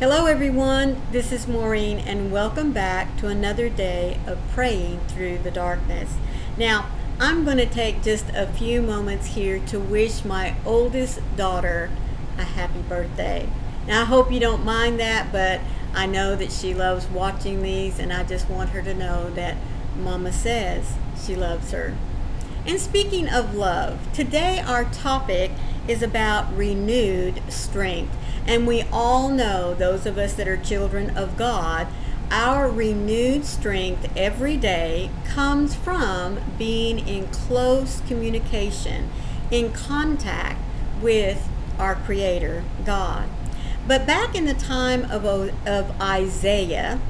Hello everyone, this is Maureen and welcome back to another day of praying through the darkness. Now, I'm going to take just a few moments here to wish my oldest daughter a happy birthday. Now, I hope you don't mind that, but I know that she loves watching these and I just want her to know that Mama says she loves her. And speaking of love, today our topic is about renewed strength. And we all know, those of us that are children of God, our renewed strength every day comes from being in close communication, in contact with our Creator, God. But back in the time of Isaiah,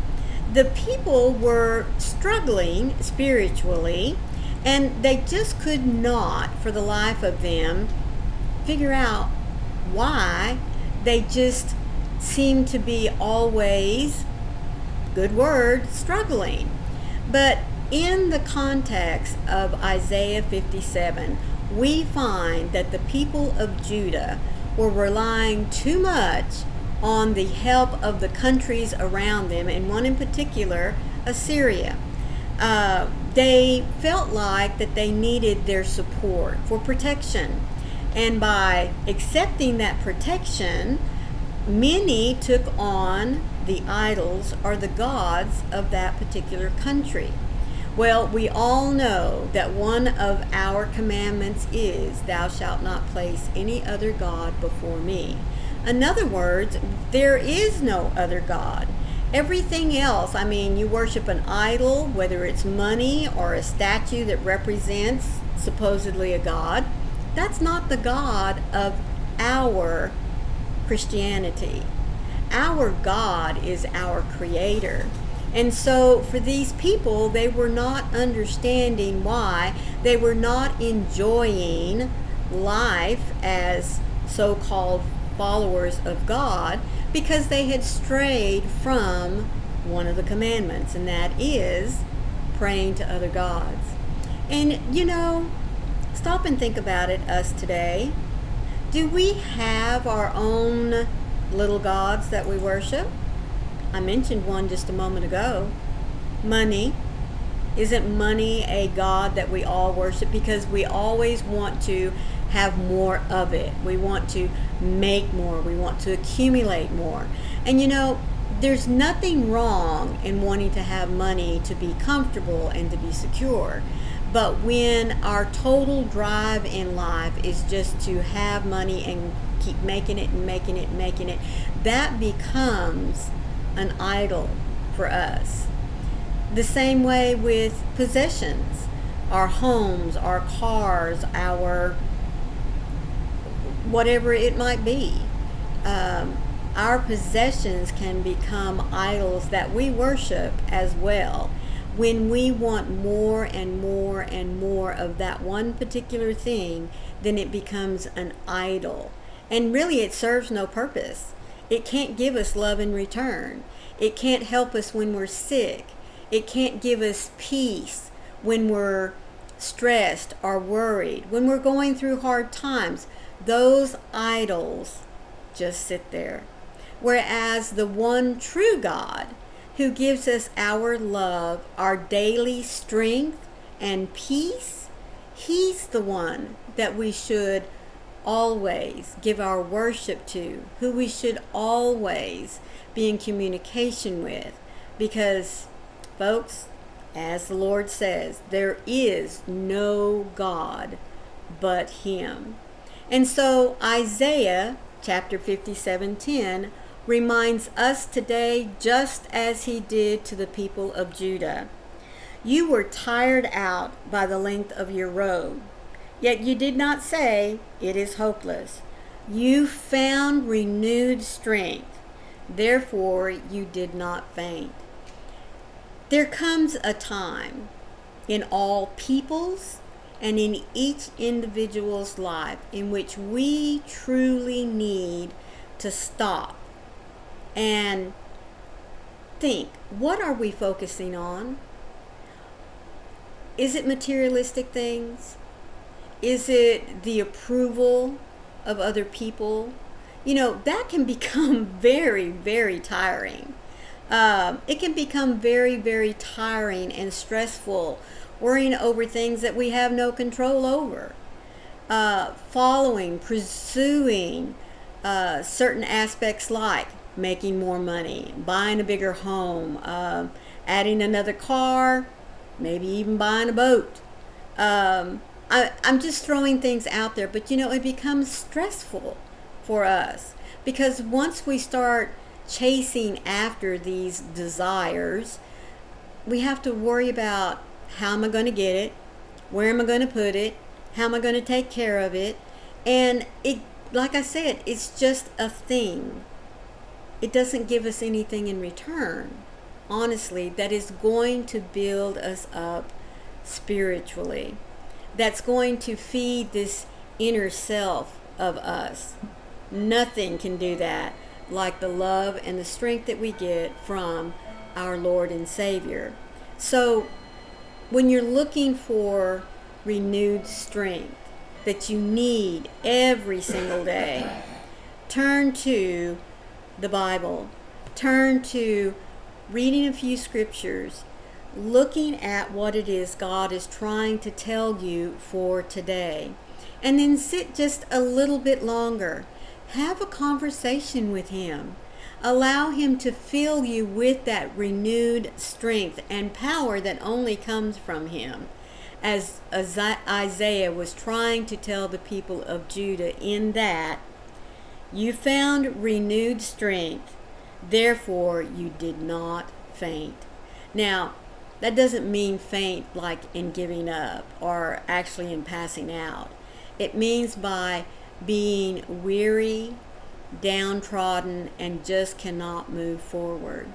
the people were struggling spiritually, and they just could not, for the life of them, figure out why they just seemed to be always, good word, struggling. But in the context of Isaiah 57, we find that the people of Judah were relying too much on the help of the countries around them, and one in particular, Assyria. They felt like that they needed their support for protection. And by accepting that protection, many took on the idols or the gods of that particular country. Well, we all know that one of our commandments is, "Thou shalt not place any other god before me." In other words, there is no other god. Everything else, you worship an idol, whether it's money or a statue that represents supposedly a god. That's not the God of our Christianity. Our God is our Creator. And so for these people, they were not understanding why they were not enjoying life as so-called followers of God, because they had strayed from one of the commandments, and that is praying to other gods. And stop and think about it, us today. Do we have our own little gods that we worship? I mentioned one just a moment ago. Money. Isn't money a god that we all worship? Because we always want to have more of it. We want to make more. We want to accumulate more. And there's nothing wrong in wanting to have money to be comfortable and to be secure. But when our total drive in life is just to have money and keep making it and making it and making it, that becomes an idol for us. The same way with possessions, our homes, our cars, our whatever it might be. Our possessions can become idols that we worship as well. When we want more and more and more of that one particular thing, then it becomes an idol. And really it serves no purpose. It can't give us love in return. It can't help us when we're sick. It can't give us peace when we're stressed or worried, when we're going through hard times. Those idols just sit there. Whereas the one true God, who gives us our love, our daily strength and peace, He's the one that we should always give our worship to, who we should always be in communication with. Because, folks, as the Lord says, there is no God but Him. And so Isaiah chapter 57:10 reminds us today, just as He did to the people of Judah. You were tired out by the length of your road, yet you did not say, "It is hopeless." You found renewed strength, therefore you did not faint. There comes a time in all peoples and in each individual's life in which we truly need to stop and think, what are we focusing on? Is it materialistic things? Is it the approval of other people? that can become very, very tiring. It can become very, very tiring and stressful, worrying over things that we have no control over. Following, pursuing certain aspects like making more money, buying a bigger home, adding another car, maybe even buying a boat. I'm just throwing things out there, but it becomes stressful for us because once we start chasing after these desires, we have to worry about how am I going to get it, where am I going to put it, how am I going to take care of it, and like I said, it's just a thing. It doesn't give us anything in return, honestly, that is going to build us up spiritually, that's going to feed this inner self of us. Nothing can do that like the love and the strength that we get from our Lord and Savior. So when you're looking for renewed strength that you need every single day, turn to the Bible. Turn to reading a few scriptures, looking at what it is God is trying to tell you for today. And then sit just a little bit longer. Have a conversation with Him. Allow Him to fill you with that renewed strength and power that only comes from Him. As Isaiah was trying to tell the people of Judah in that, you found renewed strength, therefore you did not faint. Now, that doesn't mean faint like in giving up or actually in passing out. It means by being weary, downtrodden, and just cannot move forward.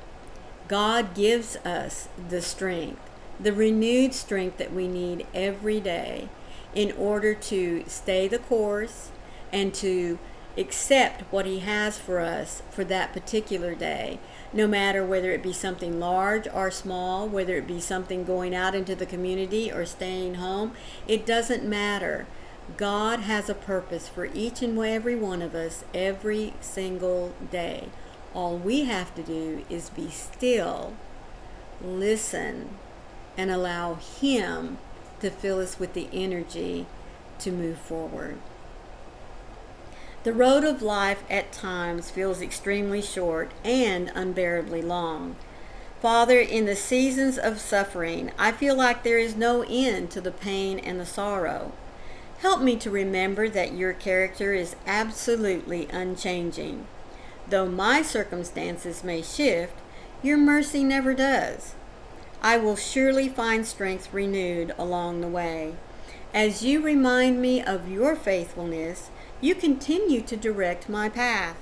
God gives us the strength, the renewed strength that we need every day in order to stay the course and to accept what He has for us for that particular day, no matter whether it be something large or small, whether it be something going out into the community or staying home. It doesn't matter. God has a purpose for each and every one of us every single day. All we have to do is be still, listen, and allow Him to fill us with the energy to move forward. The road of life at times feels extremely short and unbearably long. Father, in the seasons of suffering, I feel like there is no end to the pain and the sorrow. Help me to remember that your character is absolutely unchanging. Though my circumstances may shift, your mercy never does. I will surely find strength renewed along the way. As you remind me of your faithfulness, you continue to direct my path.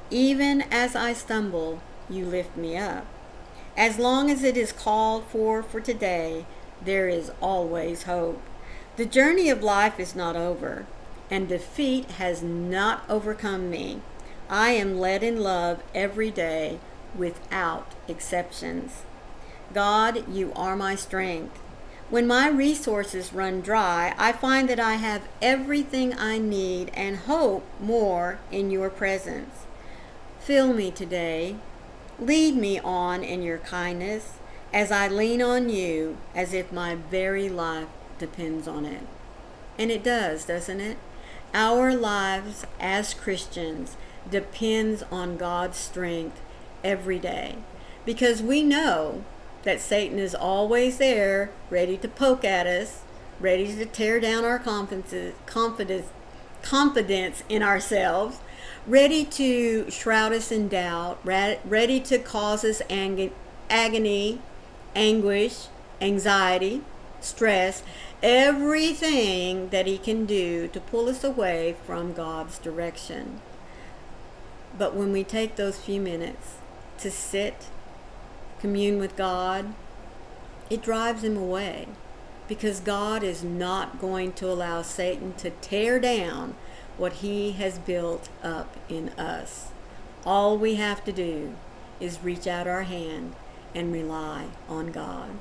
Even as I stumble, you lift me up. As long as it is called for today, there is always hope. The journey of life is not over, and defeat has not overcome me. I am led in love every day, without exceptions. God, you are my strength. When my resources run dry, I find that I have everything I need and hope more in your presence. Fill me today. Lead me on in your kindness as I lean on you as if my very life depends on it. And it does, doesn't it? Our lives as Christians depends on God's strength every day, because we know that Satan is always there, ready to poke at us, ready to tear down our confidence in ourselves, ready to shroud us in doubt, ready to cause us agony, anguish, anxiety, stress, everything that he can do to pull us away from God's direction. But when we take those few minutes to sit, commune with God, it drives him away, because God is not going to allow Satan to tear down what he has built up in us. All we have to do is reach out our hand and rely on God.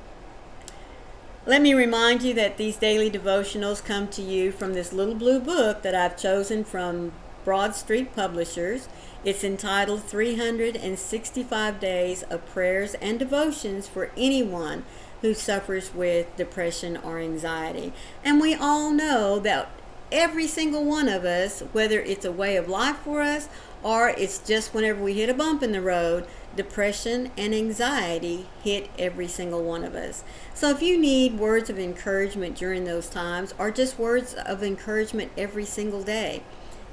Let me remind you that these daily devotionals come to you from this little blue book that I've chosen from Broad Street Publishers. It's entitled 365 Days of Prayers and Devotions for Anyone Who Suffers with Depression or Anxiety. And we all know that every single one of us, whether it's a way of life for us or it's just whenever we hit a bump in the road, depression and anxiety hit every single one of us. So if you need words of encouragement during those times, or just words of encouragement every single day,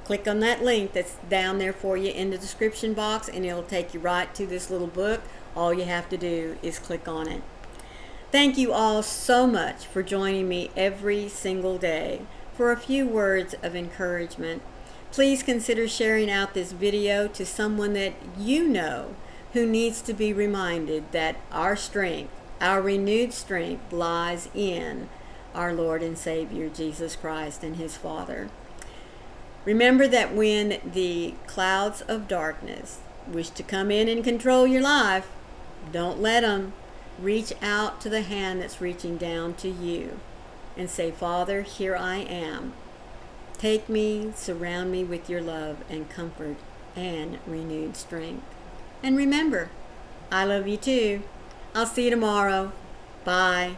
click on that link that's down there for you in the description box, and it'll take you right to this little book. All you have to do is click on it. Thank you all so much for joining me every single day for a few words of encouragement. Please consider sharing out this video to someone that you know who needs to be reminded that our strength, our renewed strength, lies in our Lord and Savior, Jesus Christ, and His Father. Remember that when the clouds of darkness wish to come in and control your life, don't let them. Reach out to the hand that's reaching down to you and say, Father, here I am. Take me, surround me with your love and comfort and renewed strength. And remember, I love you too. I'll see you tomorrow. Bye.